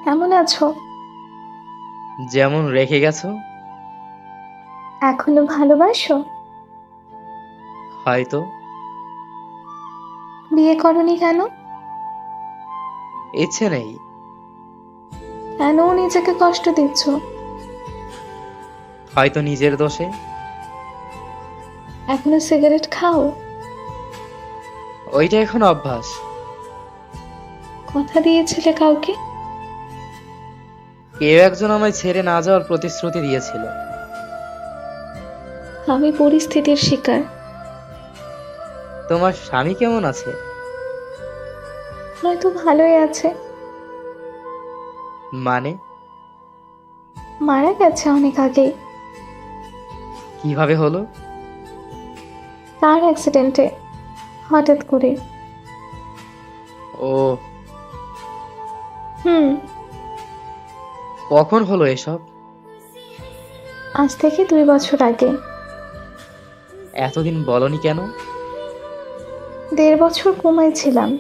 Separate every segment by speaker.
Speaker 1: কেমন আছো?
Speaker 2: যেমন রেখে গেছো।
Speaker 1: এখনো ভালোবাসো?
Speaker 2: হয়তো।
Speaker 1: বিয়ে করনি কেন?
Speaker 2: ইচ্ছে নেই।
Speaker 1: কেন নিজেকে কষ্ট দিচ্ছ?
Speaker 2: হয়তো নিজের দোষে।
Speaker 1: এখনো সিগারেট খাও?
Speaker 2: ওইটা এখন অভ্যাস।
Speaker 1: কথা দিয়েছিলে কাউকে?
Speaker 2: কেউ একজন আমায় ছেড়ে না যাওয়ার প্রতিশ্রুতি দিয়েছিল।
Speaker 1: আমি পরিস্থিতির শিকার।
Speaker 2: তোমার স্বামী কেমন আছে?
Speaker 1: হয়তো ভালোই আছে।
Speaker 2: মানে?
Speaker 1: মারা গেছে অনেক আগেই।
Speaker 2: কিভাবে হলো?
Speaker 1: কার অ্যাক্সিডেন্টে, হঠাৎ করে।
Speaker 2: ও।
Speaker 1: হুম।
Speaker 2: কখন হলো এসব?
Speaker 1: আজ থেকে 2 বছর আগে।
Speaker 2: এতদিন বলনি কেন?
Speaker 1: 1.5 বছর কোমায় ছিলাম।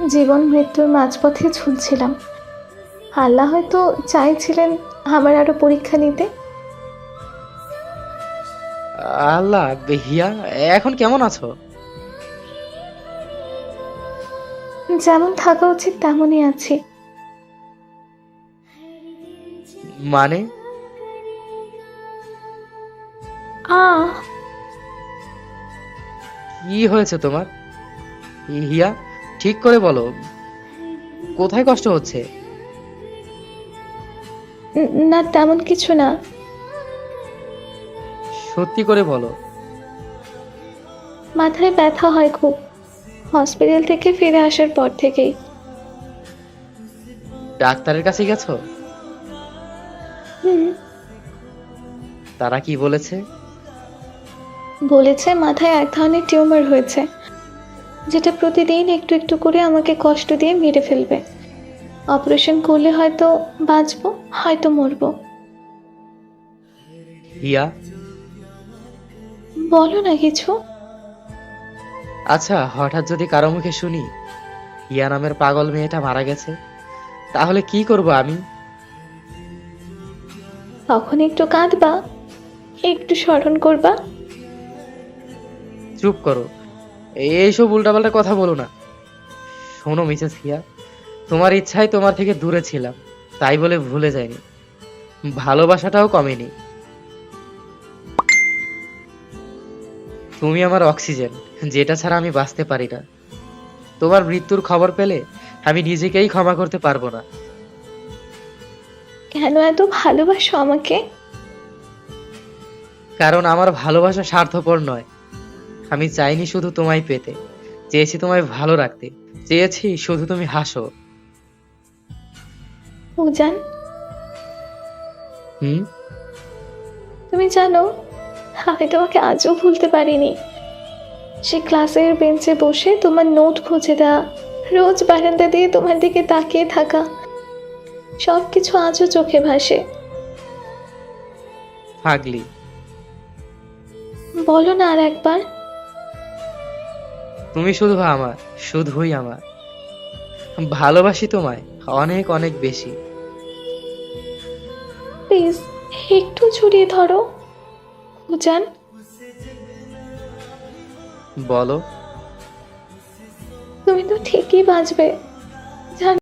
Speaker 1: জীবন মৃত্যুর মাঝপথে ঝুলছিলাম। আল্লাহ হয়তো চাইছিলেন আমার আরো পরীক্ষা নিতে।
Speaker 2: আল্লাহ। হিয়া, এখন কেমন আছো?
Speaker 1: যেমন থাকা উচিত তেমনই আছি।
Speaker 2: মানে?
Speaker 1: আহ
Speaker 2: কি হয়েছে তোমার? হিয়া, ঠিক করে বলো। কোথায় কষ্ট হচ্ছে?
Speaker 1: না, তেমন কিছু না।
Speaker 2: সত্যি করে বলো।
Speaker 1: মাথায় ব্যথা হয় খুব, হসপিটাল থেকে ফিরে আসার পর থেকেই।
Speaker 2: ডাক্তারের কাছে গেছো?
Speaker 1: হুম।
Speaker 2: তারা কি বলেছে?
Speaker 1: বলেছে মাথায় এক ধরনের টিউমার হয়েছে, যেটা প্রতিদিন একটু একটু করে আমাকে কষ্ট দিয়ে মেরে ফেলবে। অপারেশন করলে হয়তো বাঁচবো, হয়তো মরবো।
Speaker 2: হিয়া।
Speaker 1: বলো না কিছু।
Speaker 2: আচ্ছা, হঠাৎ যদি কারো মুখে শুনি হিয়া নামের পাগল মেয়েটা মারা গেছে, তাহলে কি করব আমি?
Speaker 1: তখন একটু কাঁদবা, একটু স্মরণ করবা।
Speaker 2: চুপ করো। এইসব উল্টাপাল্টা কথা বলো না। শোনো মিসেস হিয়া, তোমার ইচ্ছায় তোমার থেকে দূরে ছিলাম, তাই বলে ভুলে যায়নি। ভালোবাসাটাও কমেনি। তুমি আমার অক্সিজেন, যেটা ছাড়া আমি বাঁচতে পারি না। তোমার মৃত্যুর খবর পেলে আমি নিজেকেই ক্ষমা করতে পারবো না।
Speaker 1: কেন এত ভালোবাসো আমাকে?
Speaker 2: কারণ আমার ভালোবাসা স্বার্থপর নয়। আমি চাইনি শুধু তোমায় পেতে, চেয়েছি তোমায় ভালো রাখতে, চেয়েছি শুধু তুমি হাসো।
Speaker 1: উজান,
Speaker 2: হুম।
Speaker 1: তুমি জানো, আমি তোমাকে আজও ভুলতে পারিনি। সে ক্লাসের বেঞ্চে বসে তোমার নোট খুঁজে দেওয়া, রোজ বারান্দা দিয়ে তোমার দিকে তাকিয়ে থাকা, সবকিছু আজও চোখে ভাসে।
Speaker 2: পাগলি।
Speaker 1: বলো না আর একবার।
Speaker 2: তুমি শুধু আমার, শুধুই আমার। ভালোবাসি তোমায় অনেক অনেক বেশি।
Speaker 1: প্লিজ, একটু জড়িয়ে ধরো উজান।
Speaker 2: বলো।
Speaker 1: তুমি তো ঠিকই বাঁচবে।